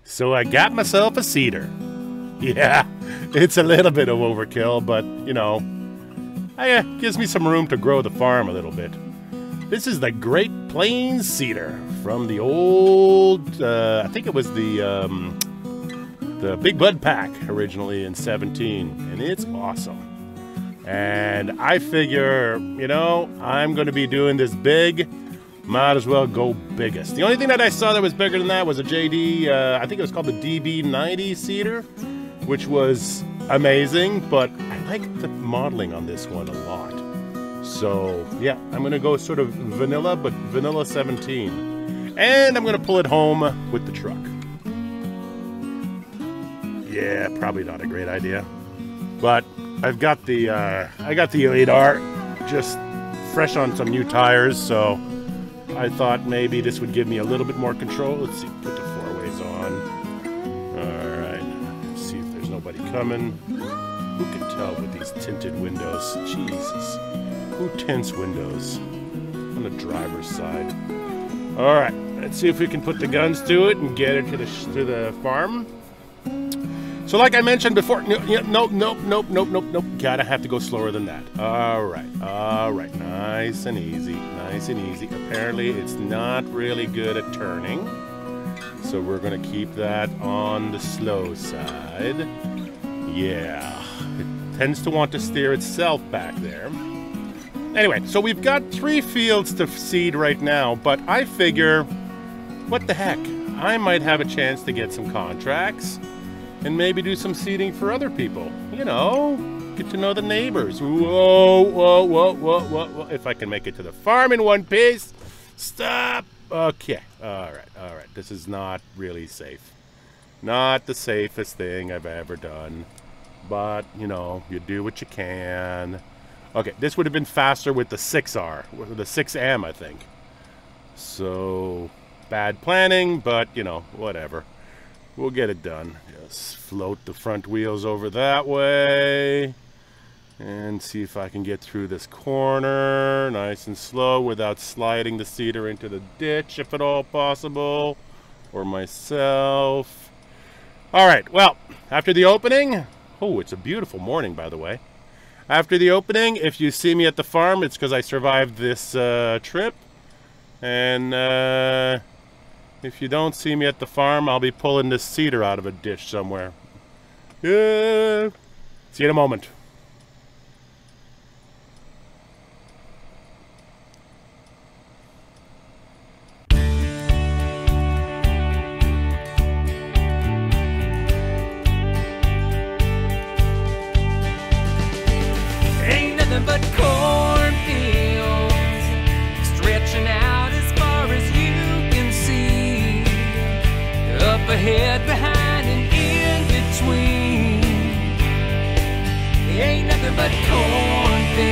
So I got myself a cedar. Yeah, it's a little bit of overkill, but, you know, it gives me some room to grow the farm a little bit. This is the Great Plains cedar from the old, I think it was the Big Bud Pack originally in 17, and it's awesome. And I figure, you know, I'm going to be doing this big. Might as well go biggest. The only thing that I saw that was bigger than that was a JD, I think it was called the DB90 cedar, which was amazing, but I like the modeling on this one a lot. So, yeah, I'm going to go sort of vanilla, but vanilla 17. And I'm going to pull it home with the truck. Yeah, probably not a great idea. But I've got the, I got the 8R just fresh on some new tires, so I thought maybe this would give me a little bit more control. Let's see, put the 4-ways on. Alright, see if there's nobody coming. Who can tell with these tinted windows? Jesus. Who tints windows on the driver's side? Alright, let's see if we can put the guns to it and get it to the farm. So like I mentioned before, nope. Gotta have to go slower than that. Alright, nice and easy. Apparently it's not really good at turning, so we're gonna keep that on the slow side. Yeah, it tends to want to steer itself back there. Anyway, so we've got 3 fields to seed right now, but I figure, what the heck, I might have a chance to get some contracts and maybe do some seeding for other people. You know, get to know the neighbors. Whoa. If I can make it to the farm in one piece. Stop. Okay. All right. This is not really safe. Not the safest thing I've ever done. But, you know, you do what you can. Okay, this would have been faster with the 6R. With the 6M, I think. So, bad planning, but, you know, whatever. We'll get it done. Just float the front wheels over that way. And see if I can get through this corner nice and slow without sliding the cedar into the ditch, if at all possible. Or myself. Alright, well, after the opening... Oh, it's a beautiful morning, by the way. After the opening, if you see me at the farm, it's because I survived this trip. And if you don't see me at the farm, I'll be pulling this cedar out of a ditch somewhere. Yeah. See you in a moment. Ain't nothing but cornfields stretching out as far as you can see. Up ahead, behind, and in between. Ain't nothing but cornfields.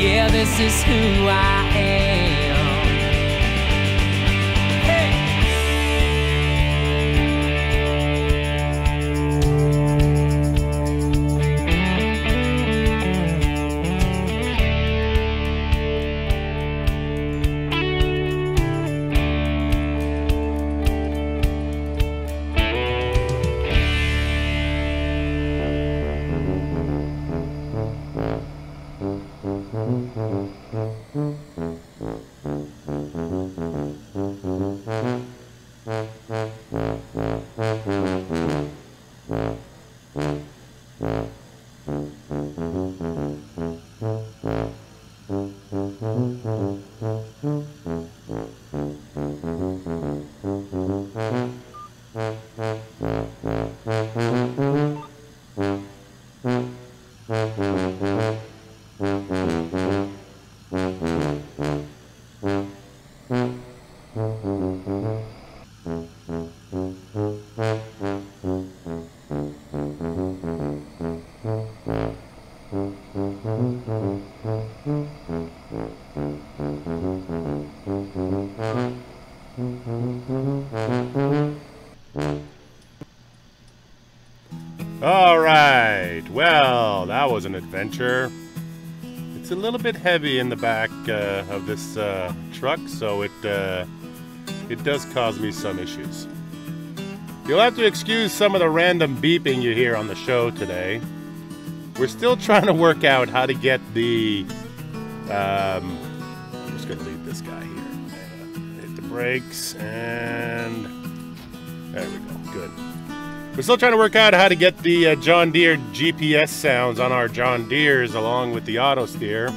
Yeah, this is who I am. Alright, well, that was an adventure. It's a little bit heavy in the back of this truck, so it it does cause me some issues. You'll have to excuse some of the random beeping you hear on the show today. We're still trying to work out how to get the... I'm just going to leave this guy here. Hit the brakes, and... there we go. Good. We're still trying to work out how to get the John Deere GPS sounds on our John Deeres along with the auto steer.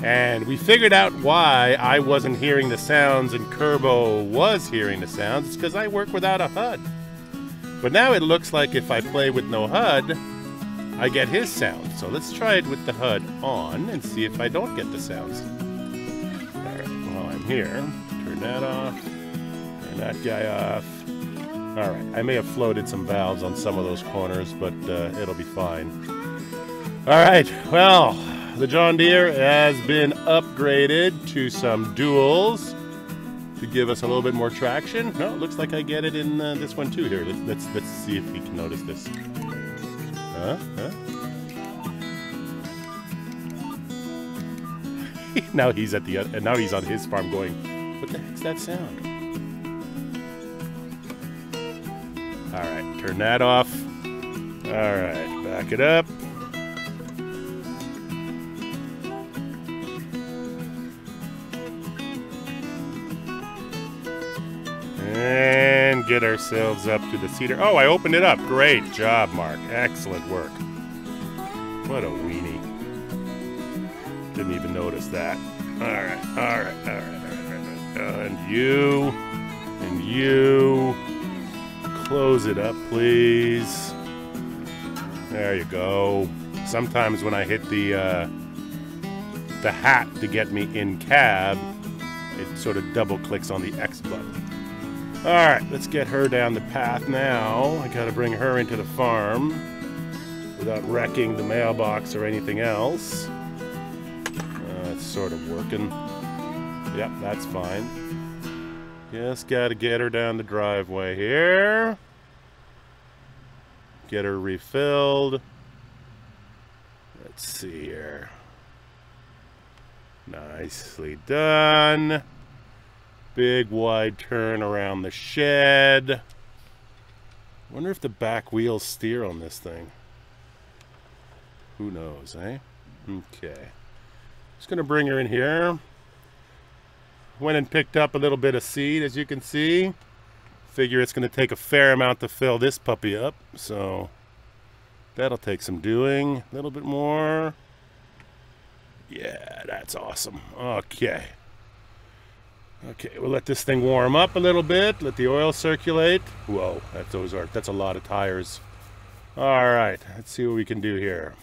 And we figured out why I wasn't hearing the sounds and Kerbo was hearing the sounds. It's because I work without a HUD. But now it looks like if I play with no HUD, I get his sound. So let's try it with the HUD on and see if I don't get the sounds. Alright, while I'm here, turn that off, turn that guy off. Alright, I may have floated some valves on some of those corners, but it'll be fine. Alright, well, the John Deere has been upgraded to some duals to give us a little bit more traction. No, it looks like I get it in this one too here. Let's see if we can notice this. Now he's at the and now he's on his farm going, what the heck's that sound? Alright, turn that off. Alright, back it up. And get ourselves up to the cedar. Oh, I opened it up. Great job, Mark. Excellent work. What a weenie. Didn't even notice that. Alright, alright, alright. And you. Close it up, please. There you go. Sometimes when I hit the hat to get me in cab, it sort of double clicks on the X button. Alright, let's get her down the path now. I gotta bring her into the farm without wrecking the mailbox or anything else. It's sort of working. Yep, that's fine. Just gotta get her down the driveway here. Get her refilled. Let's see here. Nicely done. Big wide turn around the shed. Wonder if the back wheels steer on this thing. Who knows, eh? Okay. Just gonna bring her in here. Went and picked up a little bit of seed, as you can see. Figure it's gonna take a fair amount to fill this puppy up, so that'll take some doing. A little bit more. Yeah, that's awesome. Okay. Okay, we'll let this thing warm up a little bit. Let the oil circulate. Whoa, that's a lot of tires. All right, let's see what we can do here.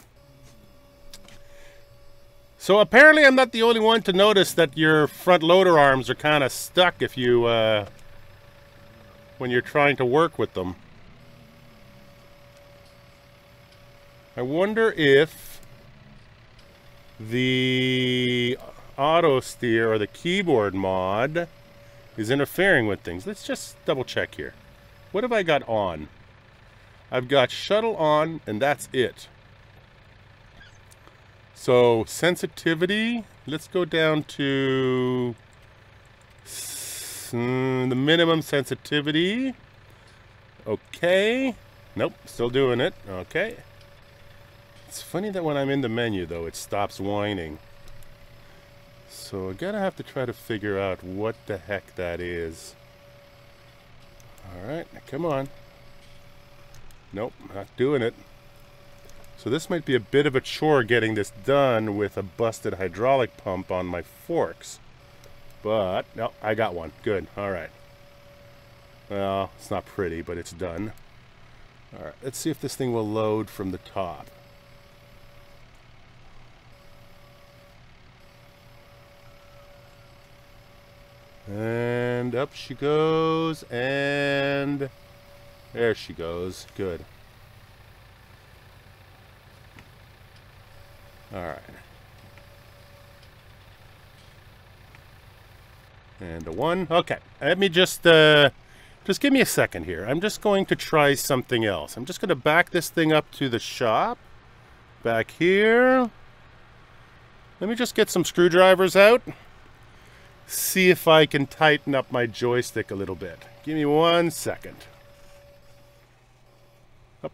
So apparently I'm not the only one to notice that your front loader arms are kind of stuck if you, when you're trying to work with them. I wonder if the auto steer or the keyboard mod is interfering with things. Let's just double check here. What have I got on? I've got shuttle on, and that's it. So sensitivity, let's go down to the minimum sensitivity. Okay. Nope, still doing it. Okay. It's funny that when I'm in the menu though, it stops whining. So I'm gonna have to try to figure out what the heck that is. Alright, come on. Nope, not doing it. So this might be a bit of a chore getting this done with a busted hydraulic pump on my forks. But, no, I got one. Good, alright. Well, it's not pretty, but it's done. Alright, let's see if this thing will load from the top. And up she goes, and there she goes. Good. All right. And a one. Okay. Let me just give me a second here. I'm just going to try something else. I'm just going to back this thing up to the shop. Back here. Let me just get some screwdrivers out. see if I can tighten up my joystick a little bit. Give me 1 second. Up.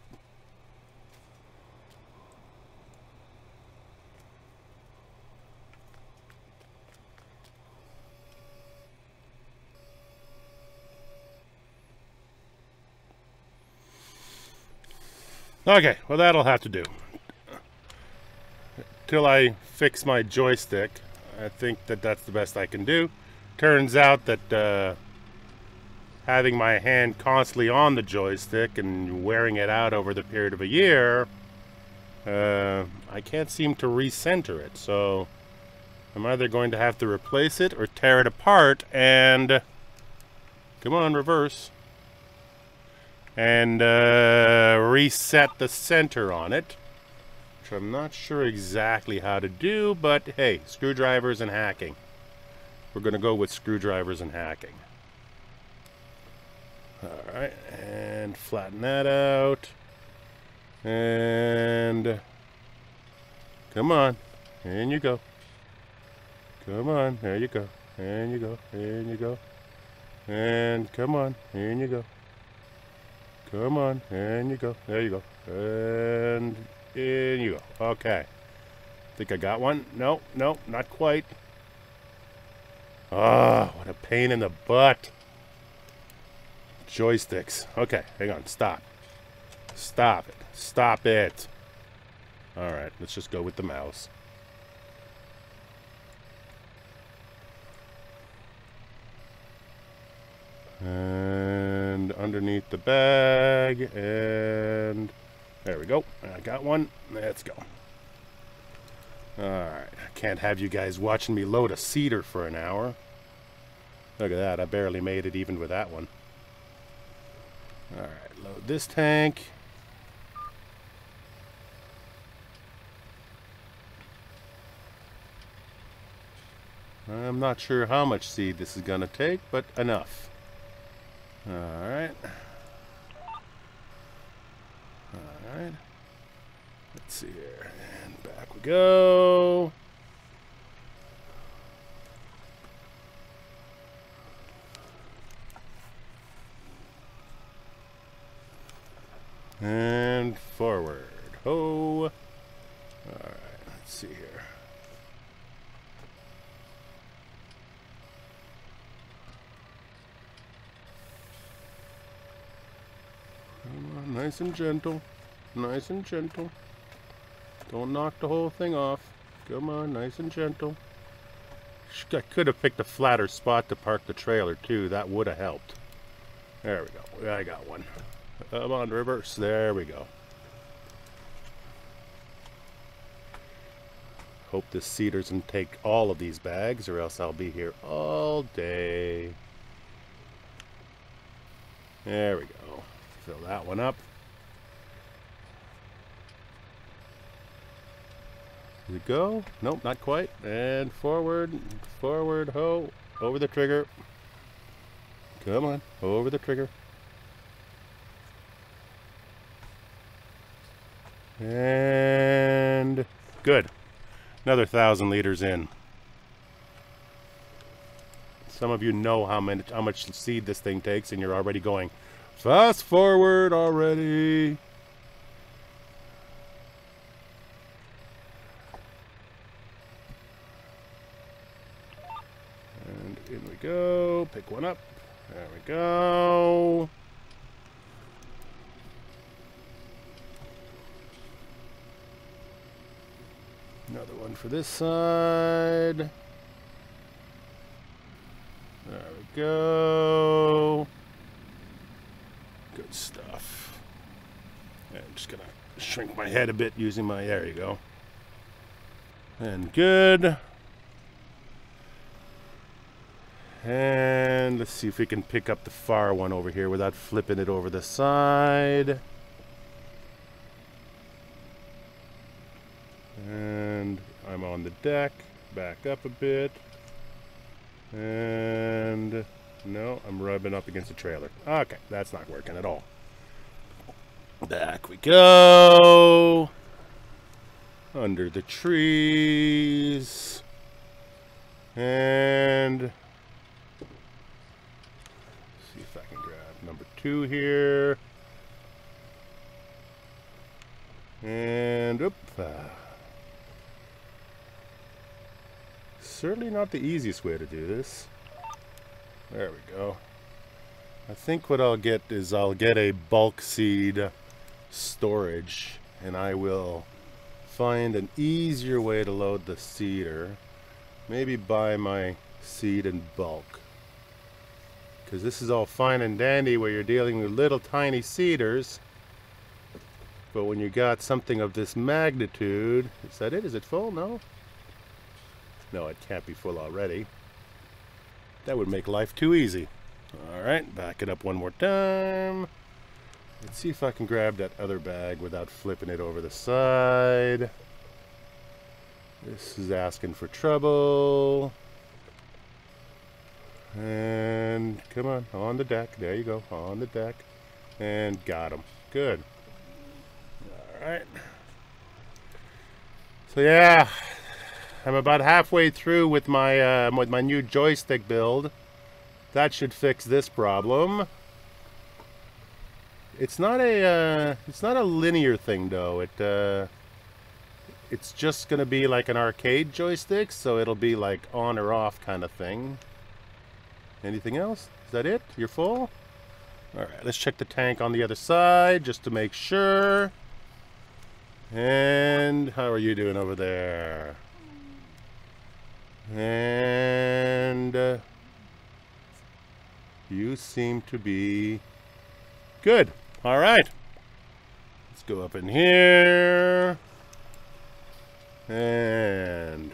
Okay, well that'll have to do. Till I fix my joystick, I think that that's the best I can do. Turns out that having my hand constantly on the joystick and wearing it out over the period of a year, I can't seem to recenter it. So I'm either going to have to replace it or tear it apart and, come on, reverse, and reset the center on it, which I'm not sure exactly how to do, but hey, screwdrivers and hacking. We're going to go with screwdrivers and hacking. Alright, and flatten that out. And come on, in you go. Come on, there you go. In you go, in you go. And come on, in you go. Come on, in you go. There you go. And in you go. Okay. Think I got one? No, no, not quite. Oh, what a pain in the butt. Joysticks. Okay, hang on. Stop. Stop it. Stop it. Alright, let's just go with the mouse. And underneath the bag, and there we go. I got one. Let's go. Alright, I can't have you guys watching me load a cedar for an hour. Look at that, I barely made it even with that one. Alright, load this tank. I'm not sure how much seed this is going to take, but enough. Alright. Alright. Let's see here. And back we go. And forward. Ho. Alright, let's see here. Come on, nice and gentle. Nice and gentle. Don't knock the whole thing off. Come on, nice and gentle. I could have picked a flatter spot to park the trailer too. That would have helped. There we go. I got one. Come on, reverse. There we go. Hope this cedar doesn't take all of these bags, or else I'll be here all day. There we go. Fill that one up. Does it go? Nope, not quite. And forward, forward, ho, over the trigger. Come on, over the trigger. And good. Another 1,000 liters in. Some of you know how much seed this thing takes, and you're already going fast forward already. And in we go. Pick one up. There we go. Another one for this side. There we go. Good stuff. And I'm just gonna shrink my head a bit using my, there you go. And good. And let's see if we can pick up the far one over here without flipping it over the side. And I'm on the deck, back up a bit, and no, I'm rubbing up against the trailer. Okay, that's not working at all. Back we go, under the trees, And see if I can grab number 2 here. And oop. Certainly not the easiest way to do this. There we go. I think what I'll get is I'll get a bulk seed storage, and I will find an easier way to load the seeder. Maybe buy my seed in bulk, because this is all fine and dandy where you're dealing with little tiny seeders, but when you got something of this magnitude, is that it? Is it full? No? No, it can't be full already. That would make life too easy. Alright, back it up one more time. Let's see if I can grab that other bag without flipping it over the side. This is asking for trouble. And come on the deck. There you go, on the deck. And got him. Good. Alright. So yeah, I'm about halfway through with my new joystick build. That should fix this problem. It's not a linear thing though. It's just gonna be like an arcade joystick, so it'll be like on or off kind of thing. Anything else? Is that it? You're full? Alright, let's check the tank on the other side just to make sure. And how are you doing over there? And you seem to be good. All right. Let's go up in here. And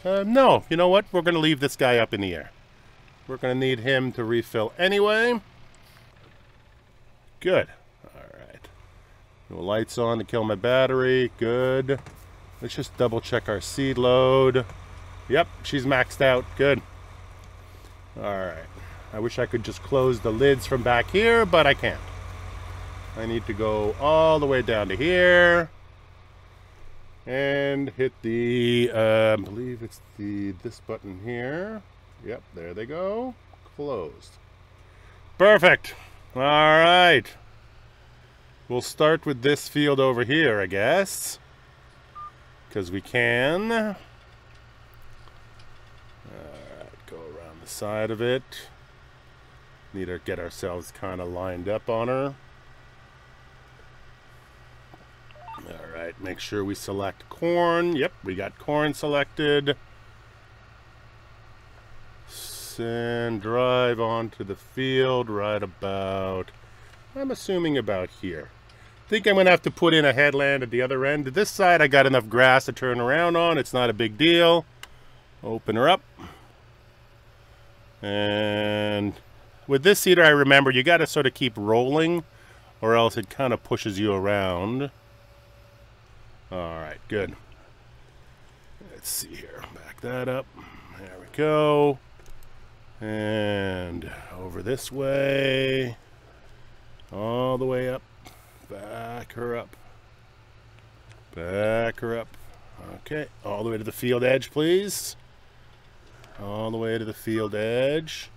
no, you know what? We're going to leave this guy up in the air. We're going to need him to refill anyway. Good. All right. No lights on to kill my battery. Good. Let's just double check our seed load. Yep, she's maxed out. Good. All right. I wish I could just close the lids from back here, but I can't. I need to go all the way down to here and hit the, I believe it's this button here. Yep, there they go. Closed. Perfect. All right. We'll start with this field over here, I guess, because we can. All right, go around the side of it. Need to get ourselves kind of lined up on her. All right, make sure we select corn. Yep, we got corn selected. And drive onto the field right about, I'm assuming about here. I think I'm going to have to put in a headland at the other end. This side I got enough grass to turn around on. It's not a big deal. Open her up. And with this seeder, I remember you got to sort of keep rolling or else it kind of pushes you around. All right, good. Let's see here. Back that up. There we go. And over this way. All the way up. Back her up. Back her up. Okay, all the way to the field edge, please. All the way to the field edge.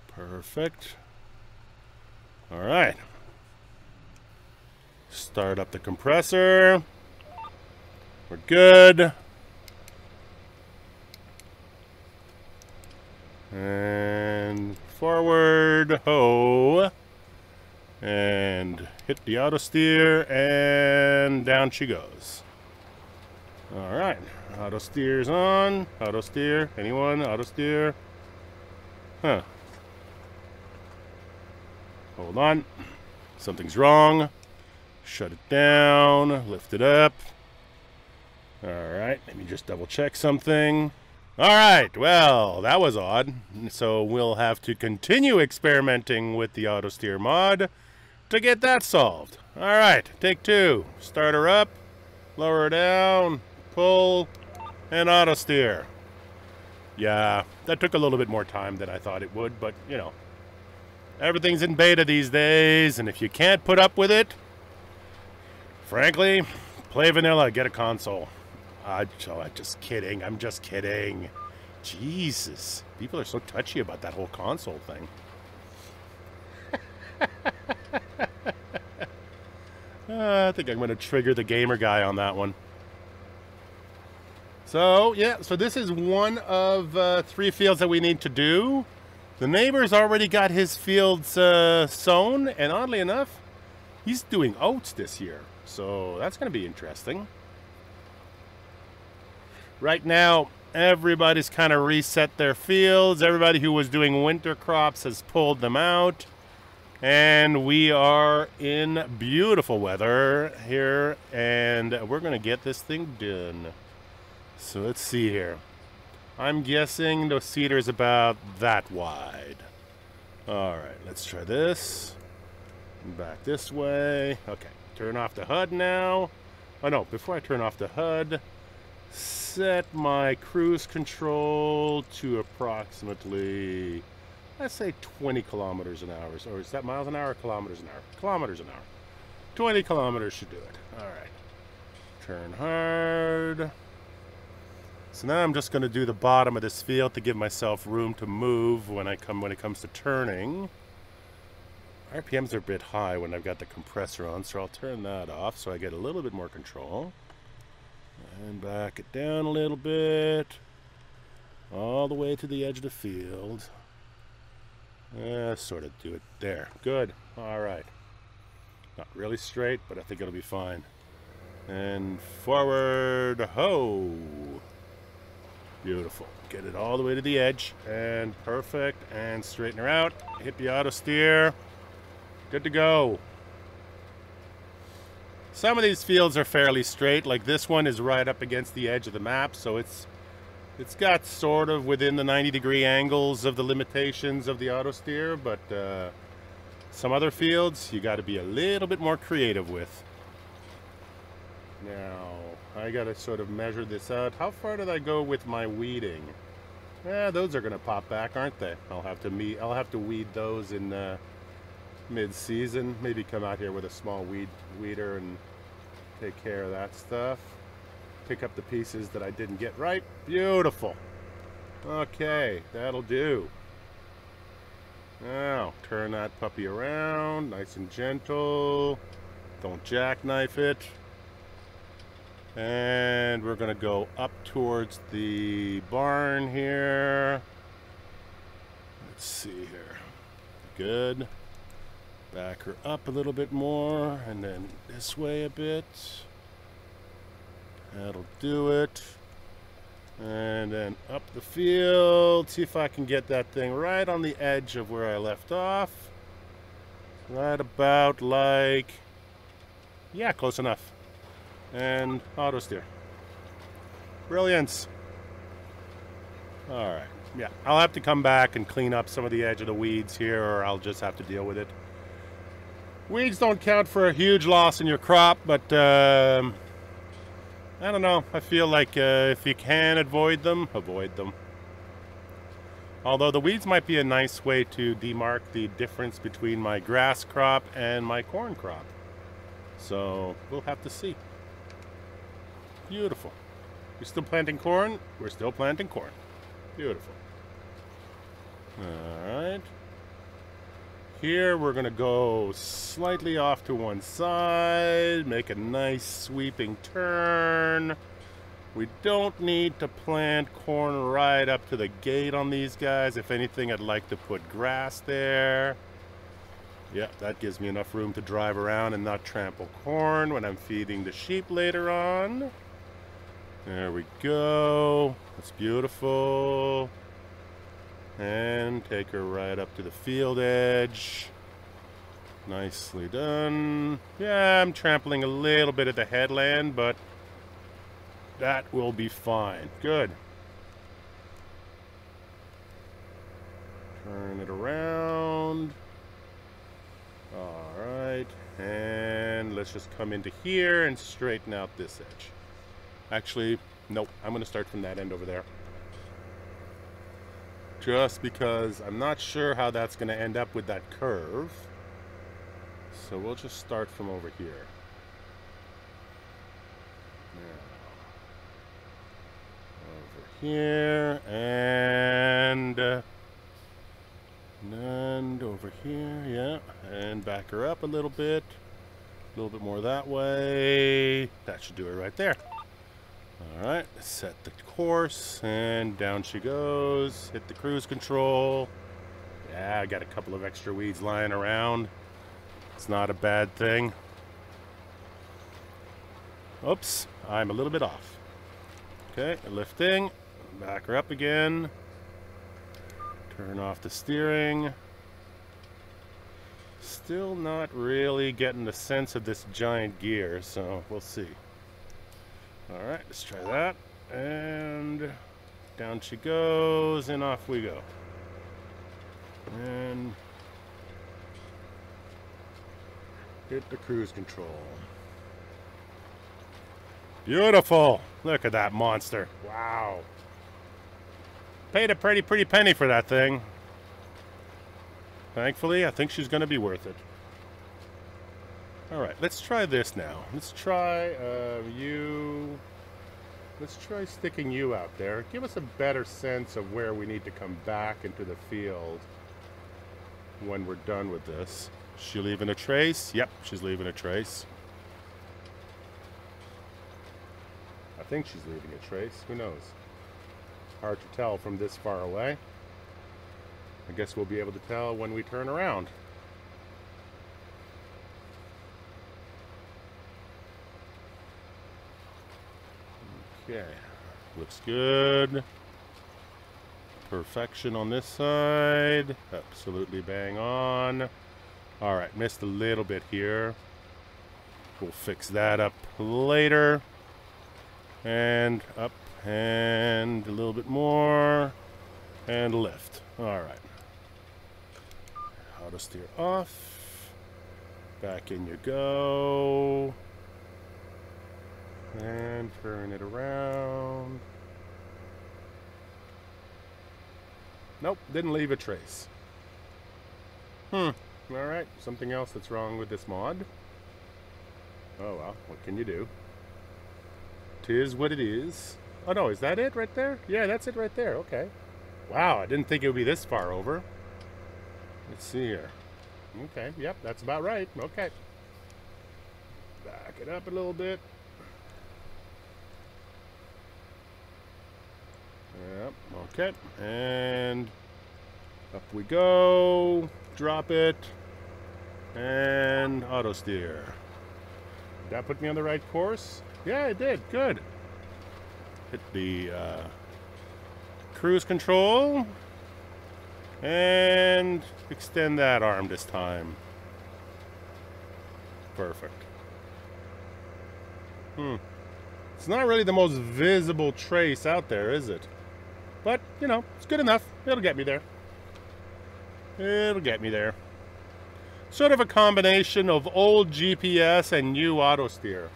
Perfect. All right. Start up the compressor. We're good. And forward, ho. And hit the auto steer, and down she goes. All right, auto steer's on. Auto steer, anyone? Auto steer? Huh. Hold on. Something's wrong. Shut it down, lift it up. All right, let me just double check something. All right, well, that was odd. So we'll have to continue experimenting with the auto steer mod to get that solved. All right, take two. Start her up, lower her down, pull, and auto steer. Yeah, that took a little bit more time than I thought it would, but you know, everything's in beta these days, and if you can't put up with it, frankly, play vanilla, get a console. I'm just kidding. I'm just kidding. Jesus. People are so touchy about that whole console thing. I think I'm going to trigger the gamer guy on that one. So, yeah, so this is one of 3 fields that we need to do. The neighbor's already got his fields sown, and oddly enough, he's doing oats this year. So that's going to be interesting. Right now, everybody's kind of reset their fields. Everybody who was doing winter crops has pulled them out. And we are in beautiful weather here, and we're going to get this thing done. So let's see here. I'm guessing the cedar is about that wide. All right, let's try this. Back this way. Okay, turn off the HUD now. Oh no, before I turn off the HUD, set my cruise control to approximately, let's say 20 kilometers an hour. Or is that miles an hour or kilometers an hour? Kilometers an hour. 20 kilometers should do it. All right. Turn hard. So now I'm just going to do the bottom of this field to give myself room to move when it comes to turning. RPMs are a bit high when I've got the compressor on, so I'll turn that off so I get a little bit more control. And back it down a little bit. All the way to the edge of the field. Sort of do it there. Good. All right. Not really straight, but I think it'll be fine. And forward, ho! Beautiful. Get it all the way to the edge, and perfect, and straighten her out. Hit the auto steer. Good to go. Some of these fields are fairly straight, like this one is right up against the edge of the map, so it's got sort of within the 90-degree angles of the limitations of the auto steer, but some other fields you got to be a little bit more creative with. Now, I got to sort of measure this out. How far did I go with my weeding? Those are going to pop back, aren't they? I'll have to weed those in mid-season. Maybe come out here with a small weeder and take care of that stuff. Pick up the pieces that I didn't get right. Beautiful. Okay, that'll do. Now, turn that puppy around, nice and gentle. Don't jackknife it. And we're going to go up towards the barn here. Let's see here. Good. Back her up a little bit more, and then this way a bit. That'll do it. And then up the field. See if I can get that thing right on the edge of where I left off. Right about like... yeah, close enough. And auto steer. Brilliance. Alright. Yeah, I'll have to come back and clean up some of the edge of the weeds here, or I'll just have to deal with it. Weeds don't count for a huge loss in your crop, but I don't know. I feel like if you can avoid them, avoid them. Although the weeds might be a nice way to demark the difference between my grass crop and my corn crop. So we'll have to see. Beautiful. You're still planting corn? We're still planting corn. Beautiful. Alright. Here we're going to go slightly off to one side, make a nice sweeping turn. We don't need to plant corn right up to the gate on these guys. If anything, I'd like to put grass there. Yeah, that gives me enough room to drive around and not trample corn when I'm feeding the sheep later on. There we go. That's beautiful. And take her right up to the field edge. Nicely done. Yeah, I'm trampling a little bit at the headland, but that will be fine. Good. Turn it around. Alright. And let's just come into here and straighten out this edge. Actually, nope. I'm going to start from that end over there. Just because I'm not sure how that's going to end up with that curve. So we'll just start from over here. Now, over here, and over here, yeah, and back her up a little bit more that way. That should do it right there. All right, set the course, and down she goes. Hit the cruise control. Yeah, I got a couple of extra weeds lying around. It's not a bad thing. Oops, I'm a little bit off. Okay, lifting, back her up again. Turn off the steering. Still not really getting the sense of this giant gear, so we'll see. All right, let's try that. And down she goes, and off we go. And hit the cruise control. Beautiful. Look at that monster. Wow. Paid a pretty penny for that thing. Thankfully, I think she's going to be worth it. All right, let's try this now. Let's try you. Let's try sticking you out there. Give us a better sense of where we need to come back into the field when we're done with this. Is she leaving a trace? Yep, she's leaving a trace. I think she's leaving a trace. Who knows? Hard to tell from this far away. I guess we'll be able to tell when we turn around. Okay, looks good. Perfection on this side. Absolutely bang on. All right, missed a little bit here. We'll fix that up later. And up, and a little bit more, and lift. All right. Auto steer off. Back in you go. And turn it around. Nope, didn't leave a trace. All right, something else that's wrong with this mod. Oh well, what can you do? 'Tis what it is. Oh no, is that it right there? Yeah, that's it right there. Okay. Wow, I didn't think it would be this far over. Let's see here. Okay, yep, that's about right. Okay. Back it up a little bit. Yep, okay. And up we go. Drop it. And auto steer. Did that put me on the right course? Yeah, it did. Good. Hit the cruise control. And extend that arm this time. Perfect. It's not really the most visible trace out there, is it? But, you know, it's good enough. It'll get me there. It'll get me there. Sort of a combination of old GPS and new auto steer.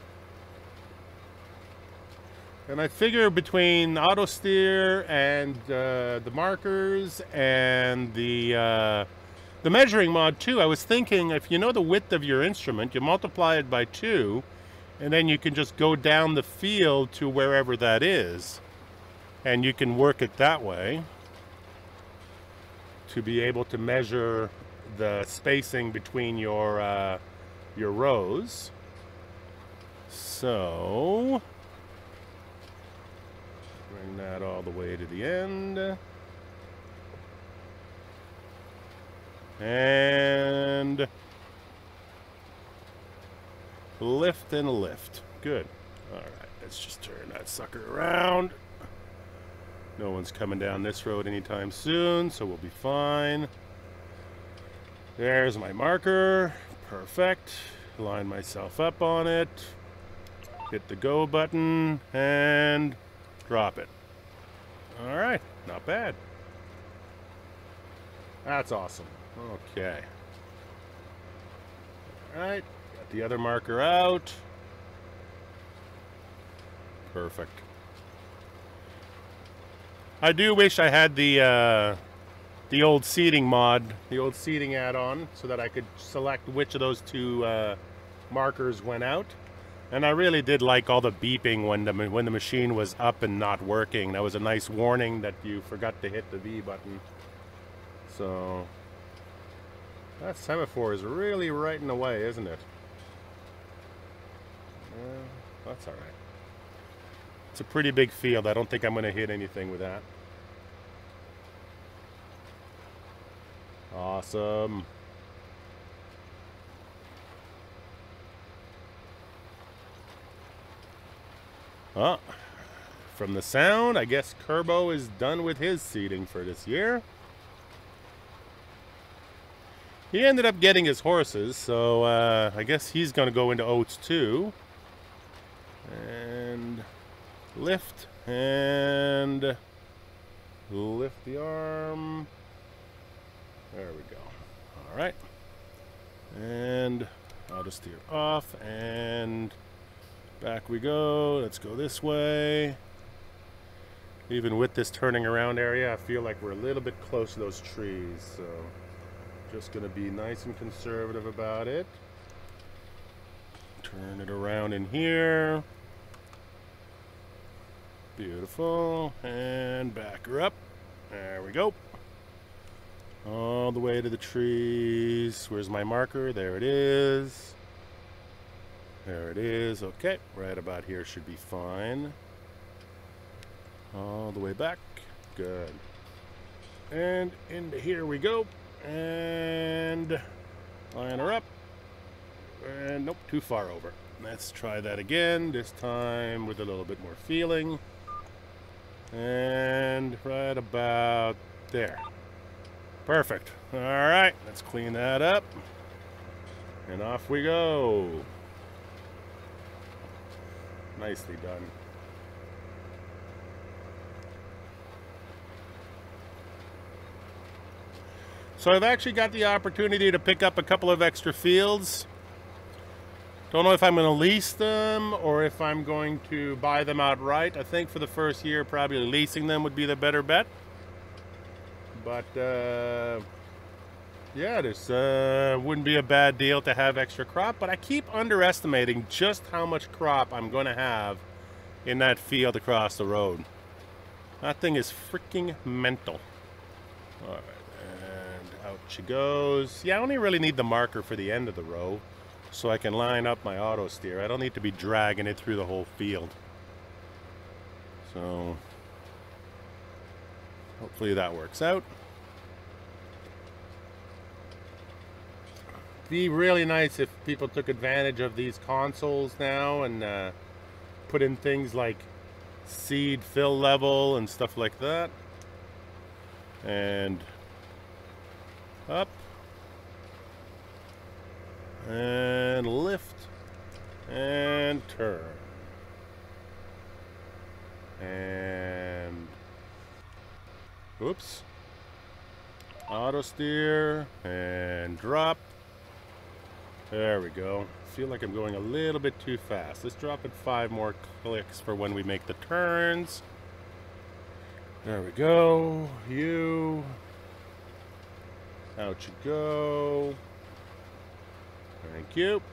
And I figure between auto steer and the markers and the measuring mod too, I was thinking if you know the width of your instrument, you multiply it by 2, and then you can just go down the field to wherever that is, and you can work it that way to be able to measure the spacing between your rows. So bring that all the way to the end. And lift and lift. Good. All right, let's just turn that sucker around. No one's coming down this road anytime soon, so we'll be fine. There's my marker. Perfect. Line myself up on it. Hit the go button and drop it. All right, not bad. That's awesome. Okay. All right, got the other marker out. Perfect. I do wish I had the old seating mod, the old seating add-on, so that I could select which of those two markers went out. And I really did like all the beeping when the machine was up and not working. That was a nice warning that you forgot to hit the V button. So that semaphore is really right in the way, isn't it? Yeah, that's all right. It's a pretty big field. I don't think I'm going to hit anything with that. Awesome. Oh, from the sound, I guess Kerbo is done with his seeding for this year. He ended up getting his horses, so I guess he's going to go into oats too. And lift, and lift the arm. There we go. All right. And auto steer off, and back we go. Let's go this way. Even with this turning around area, I feel like we're a little bit close to those trees, so just gonna be nice and conservative about it. Turn it around in here. Beautiful. And back her up. There we go. All the way to the trees. Where's my marker? There it is. There it is. Okay, right about here should be fine. All the way back. Good. And into here we go. And line her up. And nope, too far over. Let's try that again, this time with a little bit more feeling. And right about there. Perfect. All right, let's clean that up. And off we go. Nicely done. So I've actually got the opportunity to pick up a couple of extra fields. Don't know if I'm going to lease them or if I'm going to buy them outright. I think for the first year, probably leasing them would be the better bet. But yeah, this wouldn't be a bad deal to have extra crop. But I keep underestimating just how much crop I'm going to have in that field across the road. That thing is freaking mental. All right, and out she goes. Yeah, I only really need the marker for the end of the row, so I can line up my auto steer. I don't need to be dragging it through the whole field. So hopefully that works out. Be really nice if people took advantage of these consoles now and put in things like seed fill level and stuff like that. And up. And lift. And turn. And oops. Auto steer and drop. There we go. Feel like I'm going a little bit too fast. Let's drop it 5 more clicks for when we make the turns. There we go. You. Out you go. Thank you.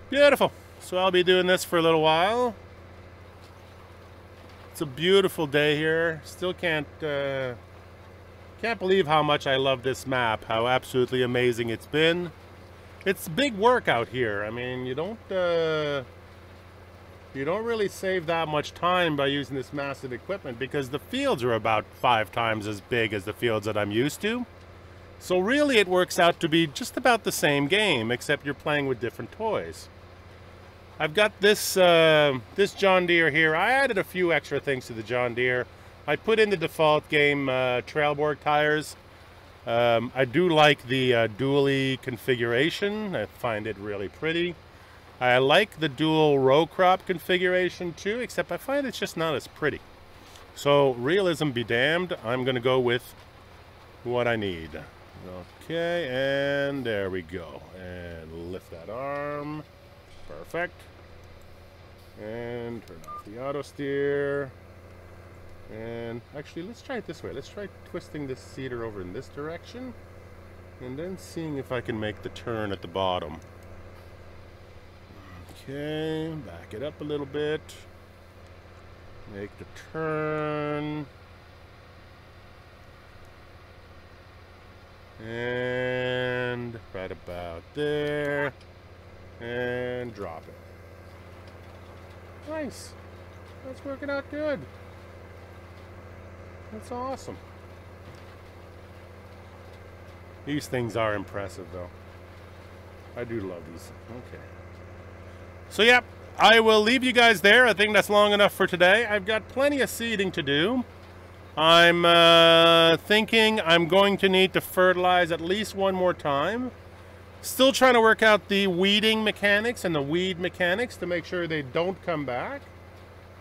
Beautiful. So I'll be doing this for a little while. It's a beautiful day here. Still can't believe how much I love this map. How absolutely amazing it's been. It's big work out here. I mean, you don't really save that much time by using this massive equipment because the fields are about 5 times as big as the fields that I'm used to. So really it works out to be just about the same game, except you're playing with different toys. I've got this this John Deere here. I added a few extra things to the John Deere. I put in the default game Trailborg tires. I do like the dually configuration. I find it really pretty. I like the dual row crop configuration too, except I find it's just not as pretty. So realism be damned, I'm going to go with what I need. Okay, and there we go. And lift that arm. Perfect. And turn off the auto steer. And actually, let's try it this way. Let's try twisting this seeder over in this direction. And then seeing if I can make the turn at the bottom. Okay, back it up a little bit. Make the turn. And right about there. And drop it. Nice. That's working out good. That's awesome. These things are impressive, though. I do love these. Okay. So, yeah, I will leave you guys there. I think that's long enough for today. I've got plenty of seeding to do. I'm thinking I'm going to need to fertilize at least one more time. Still trying to work out the weeding mechanics and the weed mechanics to make sure they don't come back.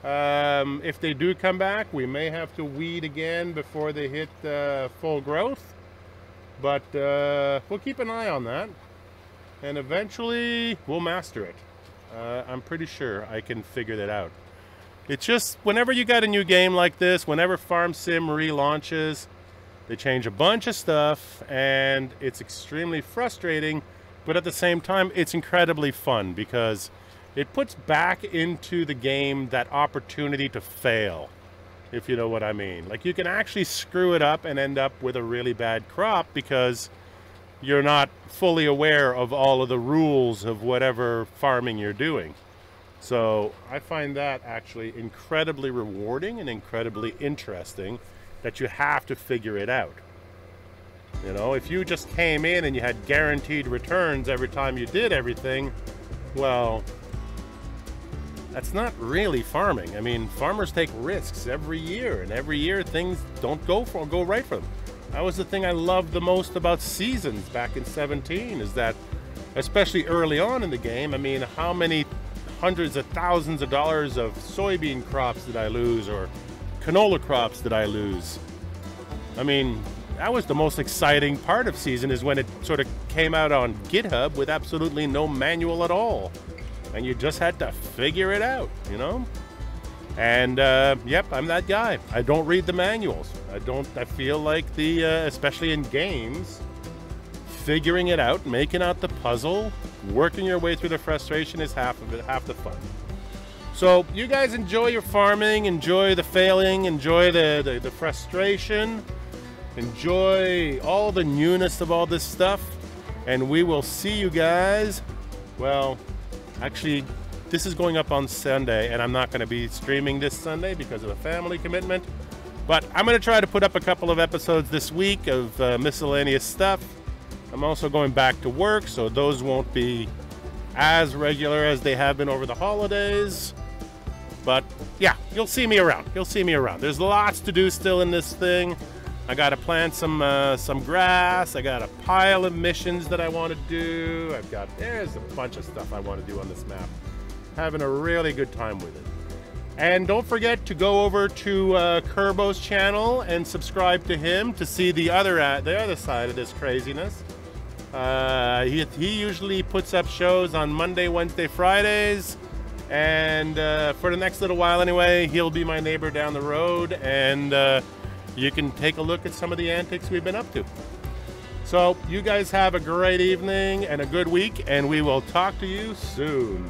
If they do come back, we may have to weed again before they hit full growth. But we'll keep an eye on that. And eventually we'll master it. I'm pretty sure I can figure that out. It's just whenever you got a new game like this, whenever Farm Sim relaunches, they change a bunch of stuff and it's extremely frustrating, but at the same time it's incredibly fun because it puts back into the game that opportunity to fail, if you know what I mean. Like, you can actually screw it up and end up with a really bad crop because you're not fully aware of all of the rules of whatever farming you're doing. So I find that actually incredibly rewarding and incredibly interesting that you have to figure it out. You know, if you just came in and you had guaranteed returns every time you did everything, well, that's not really farming. I mean, farmers take risks every year, and every year things don't go right for them. That was the thing I loved the most about seasons back in 17, is that, especially early on in the game, I mean, how many hundreds of thousands of dollars of soybean crops did I lose, or canola crops did I lose? I mean, that was the most exciting part of season, is when it sort of came out on GitHub with absolutely no manual at all. And you just had to figure it out, you know? And, yep, I'm that guy. I don't read the manuals. I feel like especially in games, figuring it out, making out the puzzle, working your way through the frustration is half of it, half the fun. So you guys enjoy your farming, enjoy the failing, enjoy the frustration, enjoy all the newness of all this stuff, and we will see you guys. Well, actually, this is going up on Sunday, and I'm not going to be streaming this Sunday because of a family commitment, but I'm going to try to put up a couple of episodes this week of miscellaneous stuff. I'm also going back to work, so those won't be as regular as they have been over the holidays. But yeah, you'll see me around. You'll see me around. There's lots to do still in this thing. I got to plant some grass. I got a pile of missions that I want to do. There's a bunch of stuff I want to do on this map. Having a really good time with it. And don't forget to go over to Kerbo's channel and subscribe to him to see the other side of this craziness. He usually puts up shows on Monday, Wednesday, Fridays, and for the next little while anyway, he'll be my neighbor down the road, and you can take a look at some of the antics we've been up to. So you guys have a great evening and a good week, and we will talk to you soon.